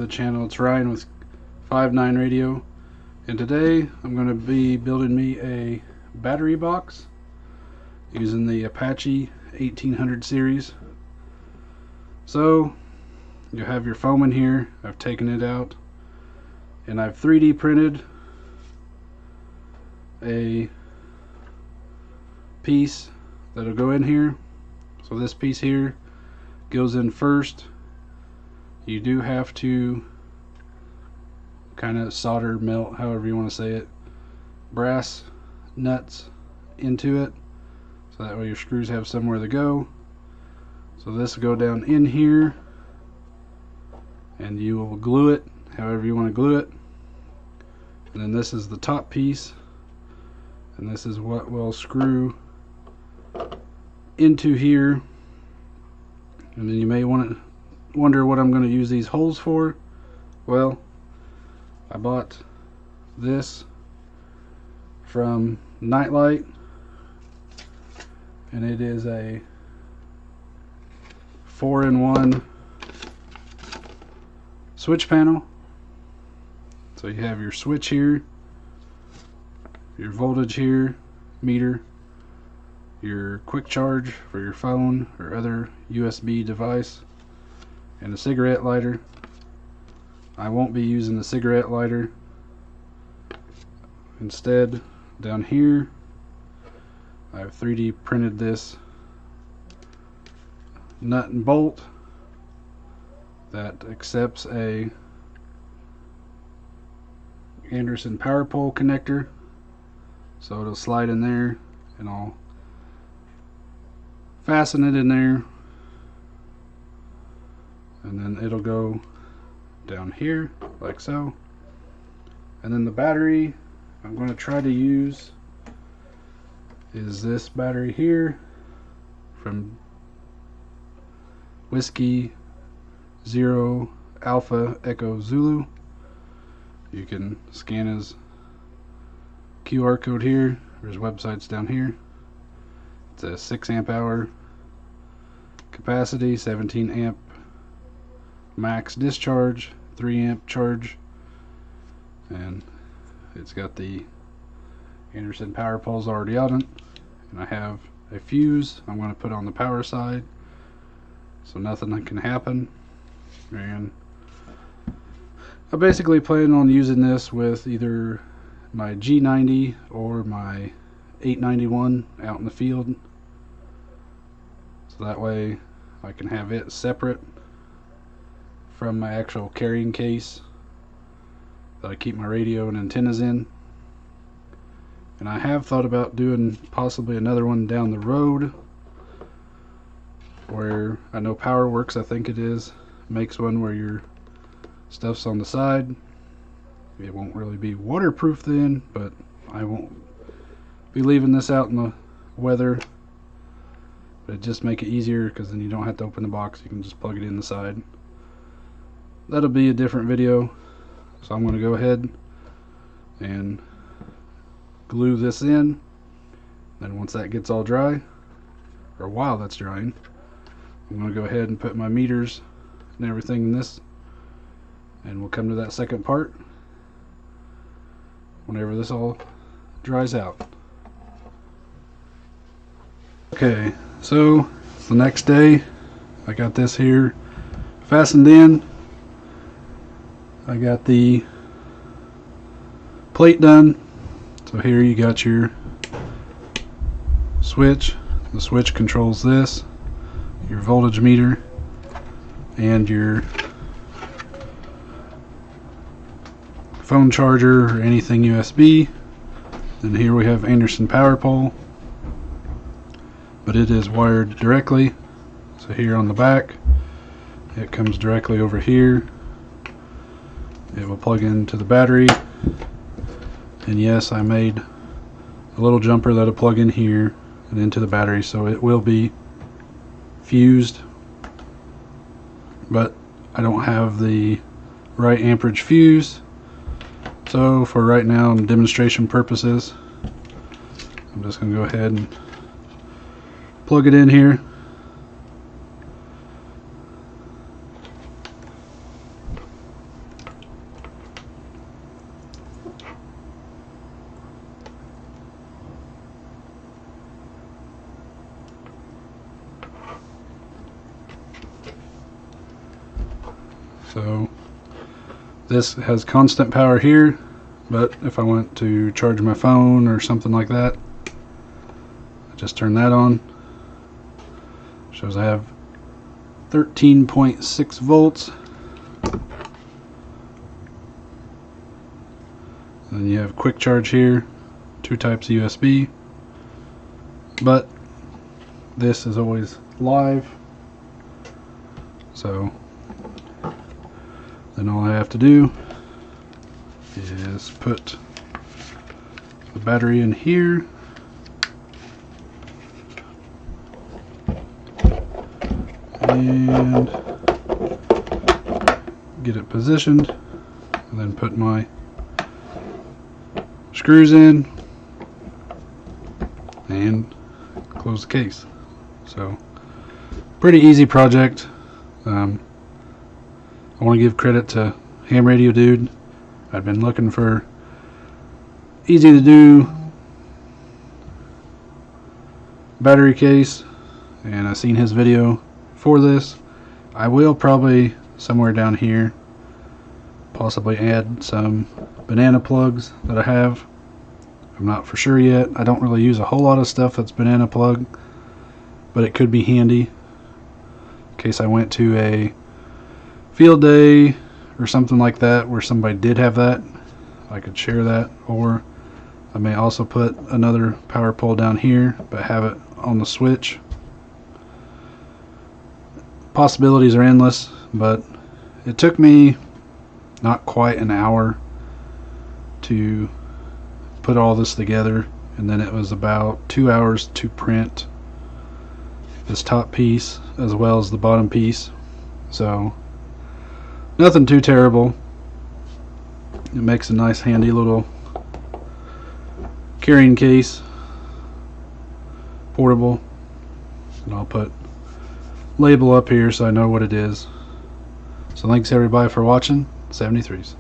The channel. It's Ryan with 59radio, and today I'm going to be building me a battery box using the Apache 1800 series. So you have your foam in here. I've taken it out and I've 3D printed a piece that'll go in here. So this piece here goes in first. You do have to kind of solder, melt, however you want to say it, brass nuts into it, so that way your screws have somewhere to go. So this will go down in here, and you will glue it however you want to glue it. And then this is the top piece, and this is what will screw into here. And then you may wonder what I'm going to use these holes for. Well, I bought this from Nightlight, and it is a 4-in-1 switch panel. So you have your switch here, your voltage here, meter, your quick charge for your phone or other USB device, and a cigarette lighter. I won't be using the cigarette lighter. Instead, down here I've 3D printed this nut and bolt that accepts a Anderson power pole connector, so it'll slide in there, and I'll fasten it in there, and then it'll go down here like so. And then the battery I'm going to try to use is this battery here from Whiskey Zero Alpha Echo Zulu. You can scan his QR code here, or his website's down here. It's a 6 amp hour capacity, 17 amp max discharge, 3 amp charge, and it's got the Anderson power poles already on it. And I have a fuse I'm going to put on the power side so nothing can happen. And I basically plan on using this with either my G90 or my 891 out in the field, so that way I can have it separate from my actual carrying case that I keep my radio and antennas in. And I have thought about doing possibly another one down the road, where I know PowerWorks, I think it is, makes one where your stuff's on the side. It won't really be waterproof then, but I won't be leaving this out in the weather. But it just make it easier, because then you don't have to open the box, you can just plug it in the side. That'll be a different video, so I'm going to go ahead and glue this in. Then once that gets all dry, or while that's drying, I'm going to go ahead and put my meters and everything in this, and we'll come to that second part whenever this all dries out. Okay, so it's the next day. I got this here fastened in. I got the plate done. So here you got your switch. The switch controls this, your voltage meter, and your phone charger or anything USB. And here we have Anderson power pole, but it is wired directly. So here on the back, it comes directly over here. It will plug into the battery, and yes, I made a little jumper that'll plug in here and into the battery, so it will be fused, but I don't have the right amperage fuse, so for right now and demonstration purposes, I'm just going to go ahead and plug it in here. So this has constant power here, but if I want to charge my phone or something like that, I just turn that on. Shows I have 13.6 volts. Then you have quick charge here, 2 types of USB, but this is always live, so then all I have to do is put the battery in here, and get it positioned, and then put my screws in and close the case. So pretty easy project. I want to give credit to Ham Radio Dude. I've been looking for easy to do battery case, and I seen his video for this. I will probably somewhere down here possibly add some banana plugs that I have. I'm not for sure yet. I don't really use a whole lot of stuff that's banana plug, but it could be handy in case I went to a field day or something like that where somebody did have that. I could share that, or I may also put another power pole down here but have it on the switch. Possibilities are endless, but it took me not quite an hour to put all this together, and then it was about 2 hours to print this top piece as well as the bottom piece. So nothing too terrible. It makes a nice handy little carrying case, portable, and I'll put label up here so I know what it is. So thanks everybody for watching. 73s.